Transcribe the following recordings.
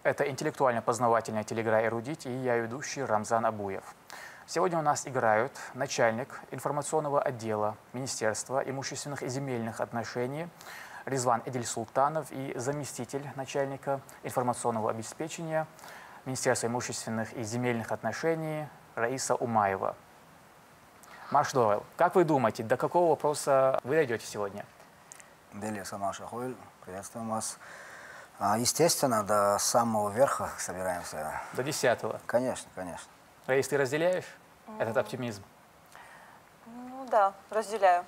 Это интеллектуально-познавательная телеигра «Эрудить» и я, ведущий Рамзан Абуев. Сегодня у нас играют начальник информационного отдела Министерства имущественных и земельных отношений Резван Эдильсултанов и заместитель начальника информационного обеспечения Министерства имущественных и земельных отношений Раиса Умаева. Маш Дойл, как вы думаете, до какого вопроса вы дойдете сегодня? Делиса Маша Хуэль, приветствуем вас. Естественно, до самого верха собираемся. До 10-го? Конечно, конечно. Раис, ты разделяешь этот оптимизм? Ну да, разделяю.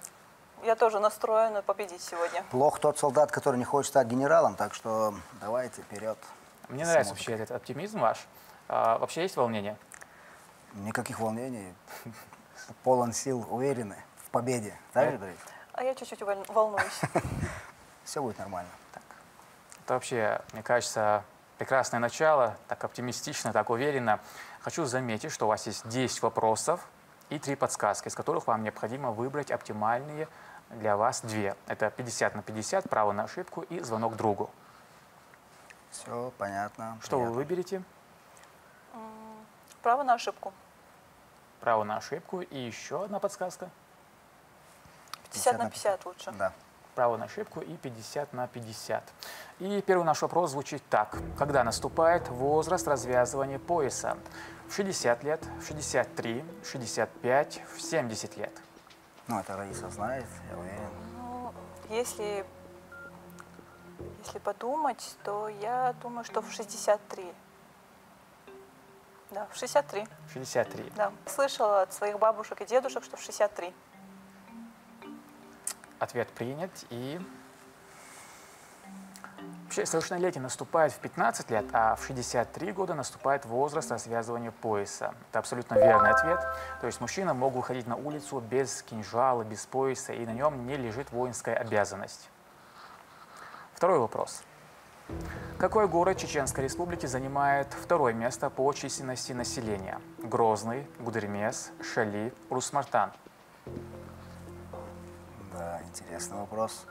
Я тоже настроена победить сегодня. Плох тот солдат, который не хочет стать генералом, так что давайте вперед. Мне нравится вообще этот оптимизм ваш. Вообще есть волнение? Никаких волнений. Полон сил, уверены в победе. Так же, говорите? А я чуть-чуть волнуюсь. Все будет нормально. Это вообще, мне кажется, прекрасное начало, так оптимистично, так уверенно. Хочу заметить, что у вас есть 10 вопросов и 3 подсказки, из которых вам необходимо выбрать оптимальные для вас 2. Это 50 на 50, право на ошибку и звонок другу. Все понятно. Что вы выберете? Право на ошибку. Право на ошибку и еще одна подсказка. 50 на 50 лучше. Да. Право на ошибку и 50 на 50. И первый наш вопрос звучит так. Когда наступает возраст развязывания пояса? В 60 лет, в 63, в 65, в 70 лет. Ну, это Раиса знает, я уверен. Ну, если подумать, то я думаю, что в 63. Да, в 63. 63. Да. Слышала от своих бабушек и дедушек, что в 63. Ответ принят. И вообще совершеннолетие наступает в 15 лет, а в 63 года наступает возраст развязывания пояса. Это абсолютно верный ответ. То есть мужчина мог выходить на улицу без кинжала, без пояса, и на нем не лежит воинская обязанность. Второй вопрос. Какой город Чеченской Республики занимает второе место по численности населения? Грозный, Гудермес, Шали, Урус-Мартан. Да, интересный вопрос.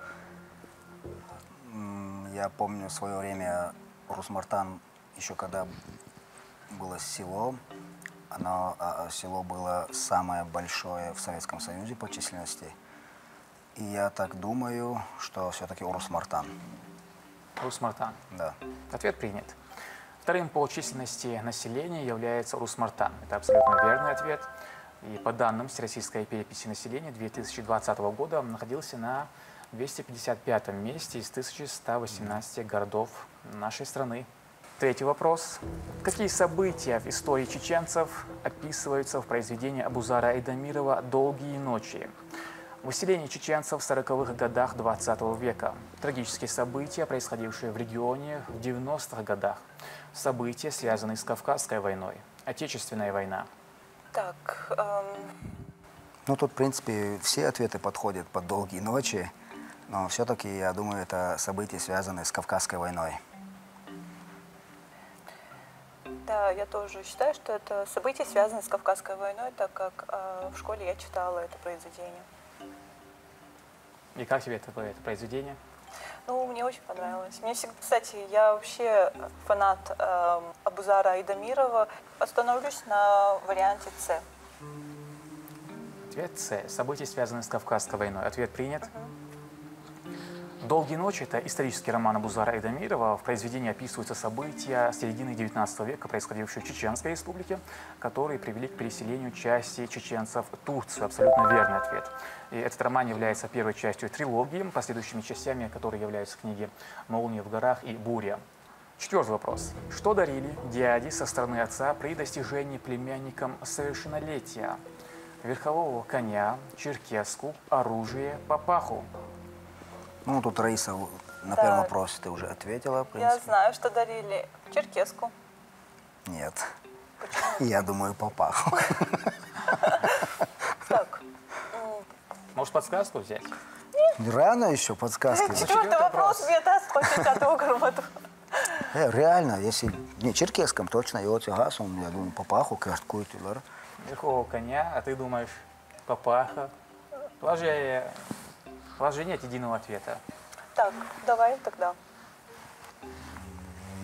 Я помню в свое время Урус-Мартан, еще когда было село, село было самое большое в Советском Союзе по численности. И я так думаю, что все-таки Урус-Мартан. Урус-Мартан. Да. Ответ принят. Вторым по численности населения является Урус-Мартан. Это абсолютно верный ответ. И по данным Всероссийской переписи населения 2020 года он находился на 255 месте из 1118 городов нашей страны. Третий вопрос. Какие события в истории чеченцев описываются в произведении Абузара Айдамирова «Долгие ночи»? Выселение чеченцев в 40-х годах 20 века. Трагические события, происходившие в регионе в 90-х годах. События, связанные с Кавказской войной. Отечественная война. Так. Ну, тут, в принципе, все ответы подходят под «Долгие ночи», но все-таки, я думаю, это события, связанные с Кавказской войной. Да, я тоже считаю, что это события, связанные с Кавказской войной, так как в школе я читала это произведение. И как тебе это произведение? Ну, мне очень понравилось. Мне всегда, кстати, я вообще фанат Абузара Айдамирова. Остановлюсь на варианте С. Ответ С. События, связанные с Кавказской войной. Ответ принят. «Долгие ночи» — это исторический роман Абузара Айдамирова. В произведении описываются события середины XIX века, происходившие в Чеченской республике, которые привели к переселению части чеченцев в Турцию. Абсолютно верный ответ. И этот роман является первой частью трилогии, последующими частями, которые являются книги «Молния в горах» и «Буря». Четвертый вопрос. Что дарили дяди со стороны отца при достижении племянникам совершеннолетия? Верхового коня, черкеску, оружие, папаху. Ну, тут Раиса на первом вопросе ты уже ответила, в принципе. Я знаю, что дарили черкеску. Нет. Почему? Я думаю, папаху. Так. Может, подсказку взять? Рано еще подсказки. Четвертый вопрос мне даст хоть 10-го грамоту. Реально, если не черкеском, точно его тягасом, я думаю, папаху, какую-то. Верхового коня, а ты думаешь, папаха. У вас же нет единого ответа. Так, давай тогда.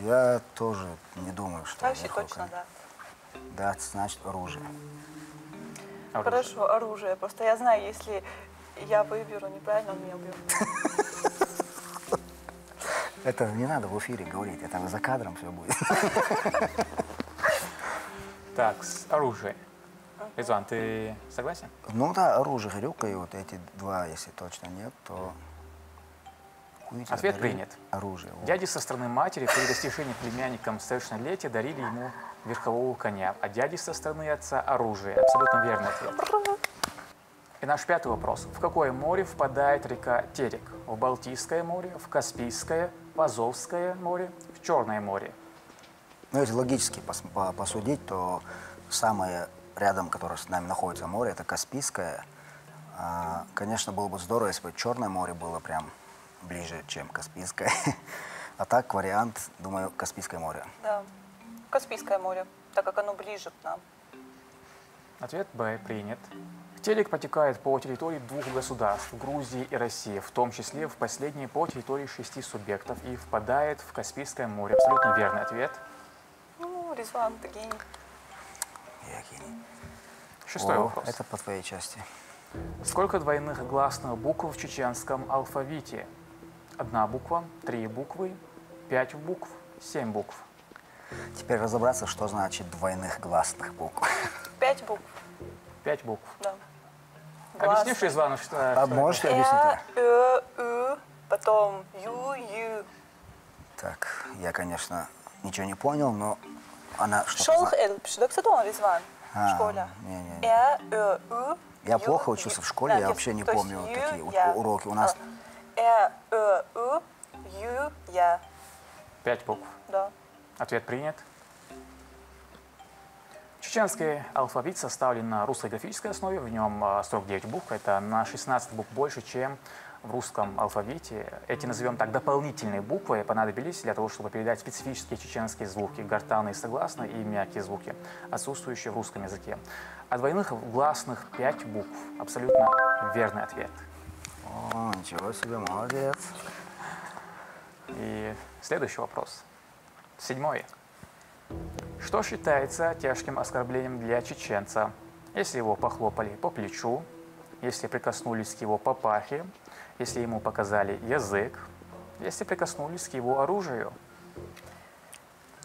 Я тоже не думаю, что... Вообще легко, точно, да. Да, значит оружие. Оружие. Хорошо, оружие. Просто я знаю, если я выберу неправильно, он меня убьет. Это не надо в эфире говорить, это за кадром все будет. Так, оружие. Резван, ты согласен? Ну да, оружие, горюка, и вот эти два, если точно нет, то... Куите, Ответ дари принят. Оружие. Вот. Дяди со стороны матери при достижении племянникам совершеннолетия дарили ему верхового коня, а дяди со стороны отца оружие. Абсолютно верный ответ. И наш пятый вопрос. В какое море впадает река Терек? В Балтийское море, в Каспийское, в Азовское море, в Черное море? Ну, если логически посудить, то самое рядом, которое с нами находится море, это Каспийское. Конечно, было бы здорово, если бы Черное море было прям ближе, чем Каспийское. А так вариант, думаю, Каспийское море. Да. Каспийское море, так как оно ближе к нам. Ответ Б принят. Терек протекает по территории двух государств, Грузии и России, в том числе в последней по территории 6 субъектов и впадает в Каспийское море. Абсолютно верный ответ. Ну, Резван, ты гений. Я гений. Шестой вопрос. Это по твоей части. Сколько двойных гласных букв в чеченском алфавите? 1 буква, 3 буквы, 5 букв, 7 букв. Теперь разобраться, что значит двойных гласных букв. 5 букв, 5 букв. да. Объяснишь Резвану, что А это? можете объяснить? Потом ю. Так, я, конечно, ничего не понял, но она что-то... Шолх элп, что кто Резван в А, школе? не-не-не. Я плохо учился в школе, я вообще не помню такие уроки. У нас я. 5 букв. Да. Ответ принят. Чеченский алфавит составлен на русской графической основе, в нем 49 букв, это на 16 букв больше, чем в русском алфавите. Эти, назовем так, дополнительные буквы понадобились для того, чтобы передать специфические чеченские звуки, гортанные согласные и мягкие звуки, отсутствующие в русском языке. А двойных гласных 5 букв. Абсолютно верный ответ. О, ничего себе, молодец. И следующий вопрос. 7. Что считается тяжким оскорблением для чеченца, если его похлопали по плечу, если прикоснулись к его папахе, если ему показали язык, если прикоснулись к его оружию?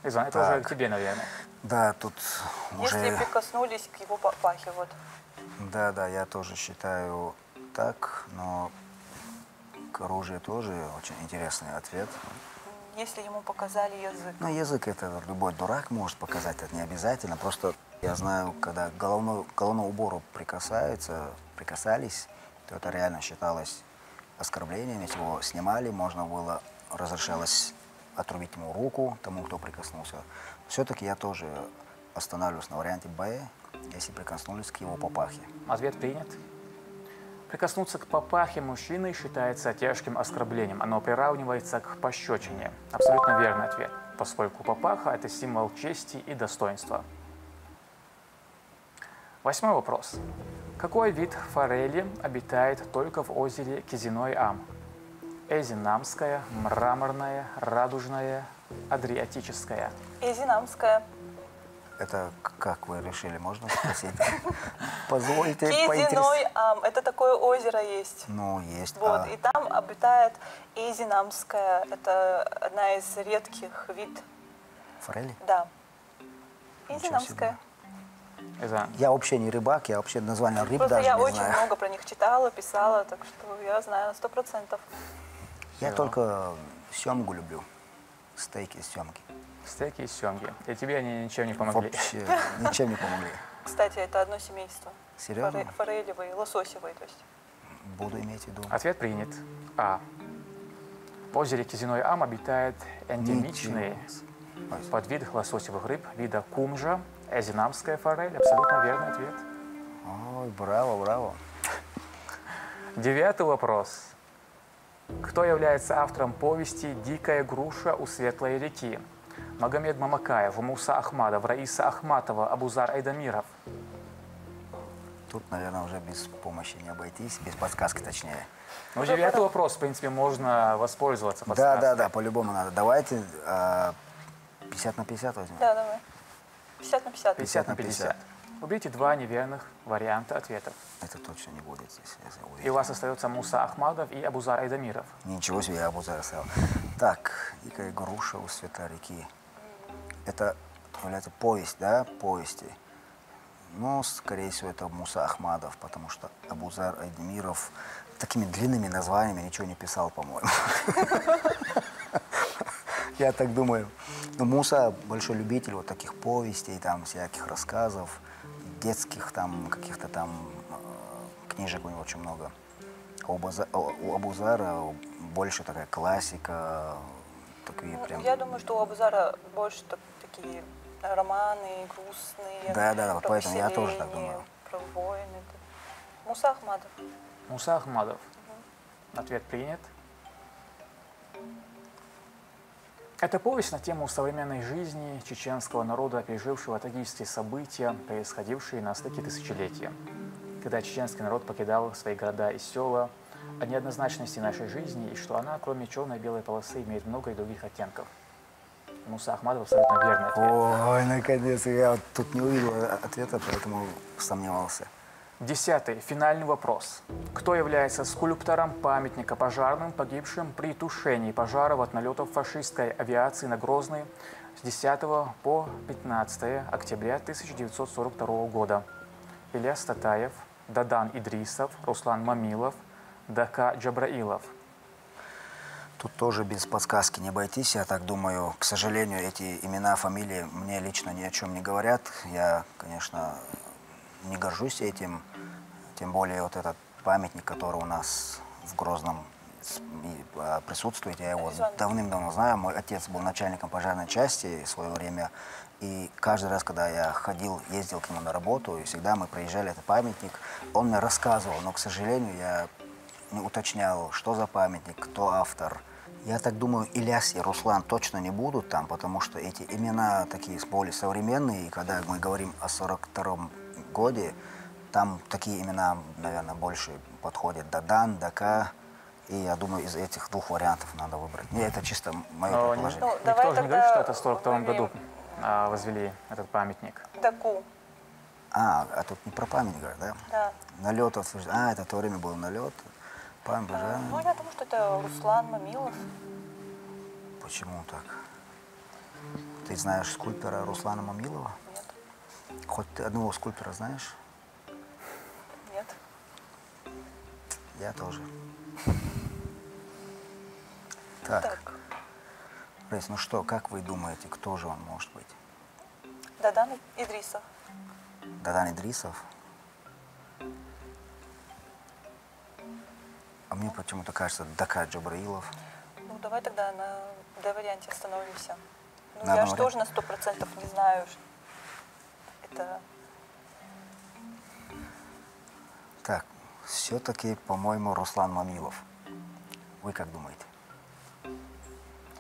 Резван, это уже к тебе, наверное. Да, тут Если уже... прикоснулись к его папахе, вот. Да, я тоже считаю так, но к оружию тоже очень интересный ответ. Если ему показали язык. Ну, язык это любой дурак может показать, это не обязательно. Просто я знаю, когда к головному убору прикасались, то это реально считалось оскорблением. Если его снимали, можно было, разрешалось отрубить ему руку, тому, кто прикоснулся. Все-таки я тоже останавливаюсь на варианте Б, если прикоснулись к его папахе. Ответ принят. Прикоснуться к папахе мужчины считается тяжким оскорблением. Оно приравнивается к пощечине. Абсолютно верный ответ, поскольку папаха – это символ чести и достоинства. 8 вопрос. Какой вид форели обитает только в озере Кизиной-Ам? Эзинамская, мраморная, радужная, адриатическая. Эзинамская. Это как вы решили, можно спросить? Позвольте Кизиной Ам. Это такое озеро есть. Ну, есть. Вот, и там обитает Эзинамская. Это одна из редких вид. Форели? Да. Ничего Эзинамская. Резван, Я вообще не рыбак, я вообще название рыб Просто даже я не очень знаю. много про них читала, писала, так что я знаю 100%. Я только семгу люблю. Стейки из семги. стейки и семги. И тебе они ничем не помогли. Вообще ничем не помогли. Кстати, это одно семейство. Серьезно? Форелевые, лососевые, то есть. Буду иметь в виду. Ответ принят. А. В озере Кизиной-Ам обитает эндемичный подвид лососевых рыб вида кумжа, эзинамская форель. Абсолютно верный ответ. Ой, браво. 9 вопрос. Кто является автором повести «Дикая груша у Светлой реки»? Магомед Мамакаев, Муса Ахмадов, Раиса Ахматова, Абузар Айдамиров. Тут, наверное, уже без помощи не обойтись, без подсказки точнее. Ну, 9 вопрос, в принципе, можно воспользоваться подсказкой. Да, по-любому надо. Давайте 50 на 50 возьмем? Да, давай. 50 на 50. 50 на 50. Выберите два неверных варианта ответов. Это точно не будет здесь, я уверен. И у вас остается Муса Ахмадов и Абузар Айдамиров. Ничего себе, я Абузар оставил. Так, «Дикая груша у света реки». Это является повесть, да, повести. Ну, скорее всего, это Муса Ахмадов, потому что Абузар Айдамиров такими длинными названиями ничего не писал, по-моему. Я так думаю. Но Муса большой любитель вот таких повестей, там, всяких рассказов, детских, там, каких-то там книжек у него очень много. А у Абузара больше такая классика, такие прям... Я думаю, что у Абузара больше такие романы грустные. Да, про поэтому я тоже так поселение, думаю. Про войны. Муса Ахмадов. Муса Ахмадов. Ответ принят. Это повесть на тему современной жизни чеченского народа, пережившего трагические события, происходившие на стыке тысячелетия, когда чеченский народ покидал свои города и села, о неоднозначности нашей жизни и что она, кроме черной и белой полосы, имеет много и других оттенков. Муса Ахмадов абсолютно верный ответ. Ой, наконец, я вот тут не увидел ответа, поэтому сомневался. 10. Финальный вопрос. Кто является скульптором памятника пожарным, погибшим при тушении пожаров от налетов фашистской авиации на Грозный с 10 по 15 октября 1942 года? Ильяс Татаев, Дадан Идрисов, Руслан Мамилов, Дака Джабраилов. Тут тоже без подсказки не обойтись, я так думаю. К сожалению, эти имена, фамилии мне лично ни о чем не говорят. Я, конечно, не горжусь этим. Тем более вот этот памятник, который у нас в Грозном присутствует, я его давным-давно знаю. Мой отец был начальником пожарной части в свое время. И каждый раз, когда я ездил к нему на работу, и всегда мы проезжали этот памятник, он мне рассказывал, но, к сожалению, я не уточнял, что за памятник, кто автор. Я так думаю, Ильяс и Руслан точно не будут там, потому что эти имена такие более современные. И когда мы говорим о 42-м годе, там такие имена, наверное, больше подходят. Дадан, Дака. И я думаю, из этих двух вариантов надо выбрать. Не, это чисто мое предположение. Ну, Никто давай же не говорит, что это в тогда 1942 году возвели этот памятник. Даку. А тут не про памятник, да? Да. Налет, это то время был налет. Память, да? Ну, я думаю, что это Руслан Мамилов. Почему так? Ты знаешь скульптора Руслана Мамилова? Нет. Хоть ты одного скульптора знаешь? Нет. Я тоже. Так. Рейс, ну что, как вы думаете, кто же он может быть? Дадан Идрисов. Дадан Идрисов? А мне почему-то кажется, Дака Джабраилов. Ну, давай тогда на Д-варианте остановимся. Ну, На я одном же тоже на 100% не знаю. Это... Так, все-таки, по-моему, Руслан Мамилов. Вы как думаете?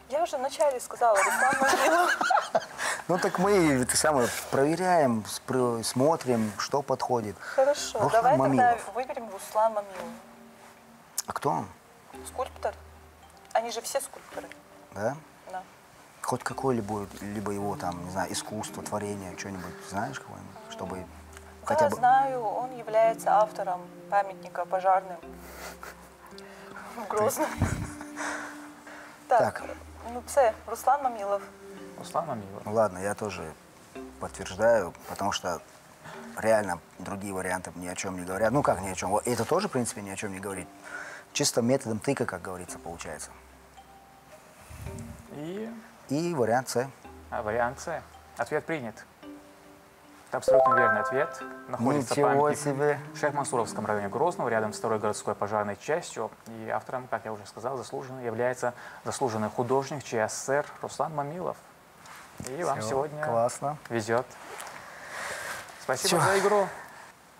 Я уже вначале сказала, Руслан Мамилов. Ну так мы это самое проверяем, смотрим, что подходит. Хорошо, Руслан давай Мамилов. тогда выберем Руслан Мамилов. А кто он? Скульптор. Они же все скульпторы. Да? Да. Хоть какое-либо либо его там, не знаю, искусство, творение, что-нибудь знаешь кого-нибудь, чтобы хотя Я бы... знаю, он является автором памятника пожарным в Грозном. Так, ну С. Руслан Мамилов. Руслан Мамилов. Ну ладно, я тоже подтверждаю, потому что реально другие варианты ни о чем не говорят. Ну как ни о чем? Это тоже, в принципе, ни о чем не говорит. Чисто методом тыка, как говорится, получается. И вариант С. Вариант С. Ответ принят. Это абсолютно верный ответ. Находится Ничего памятник себе. в Шейх-Мансуровском районе Грозного, рядом с второй городской пожарной частью. И автором, как я уже сказал, является заслуженный художник ЧССР Руслан Мамилов. И вам Всё, сегодня классно. везет. Спасибо за игру.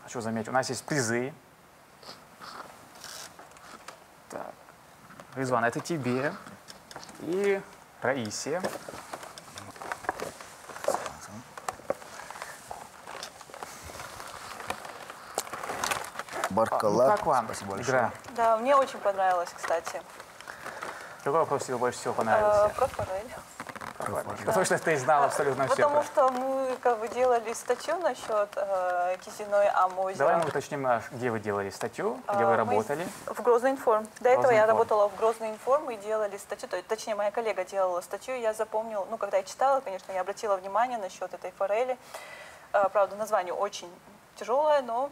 Хочу заметить, у нас есть призы. Так. Ризван, это тебе и Раисе. Баркалак. Как вам Спасибо большое. игра? Да, мне очень понравилось, кстати. Какой вопрос тебе больше всего понравился? Про форель. Потому что ты знал абсолютно все. Потому что мы как бы делали статью насчет Кизино и Аму Давай озера. мы уточним, где вы делали статью, где вы Мы работали. В Грозный информ. До этого я Грозный информ. работала в Грозный информ и делали статью, точнее, моя коллега делала статью, и я запомнила, ну, когда я читала, конечно, я обратила внимание насчет этой форели. Правда, название очень тяжелое, но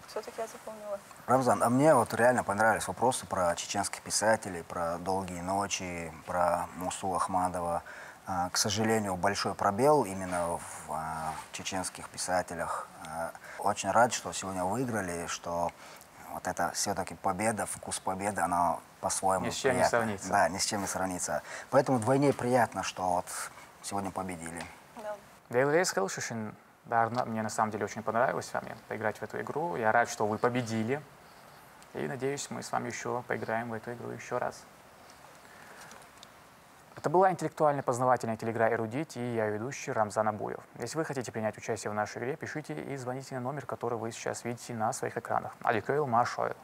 все-таки я запомнила. Рамзан, а мне вот реально понравились вопросы про чеченских писателей, про «Долгие ночи», про Мусу Ахмадова. К сожалению, большой пробел именно в чеченских писателях. Очень рад, что сегодня выиграли, что вот это все-таки победа, вкус победы, она по-своему Ни с чем не приятна. сравнится. Да, ни с чем не сравнится. Поэтому вдвойне приятно, что вот сегодня победили. Да. Дейлрейс Хелшишин, да, мне на самом деле очень понравилось с вами поиграть в эту игру. Я рад, что вы победили. И надеюсь, мы с вами еще поиграем в эту игру еще раз. Это была интеллектуально-познавательная телеигра «Эрудит» и я ведущий Рамзан Абуев. Если вы хотите принять участие в нашей игре, пишите и звоните на номер, который вы сейчас видите на своих экранах. Аликейл Машойл.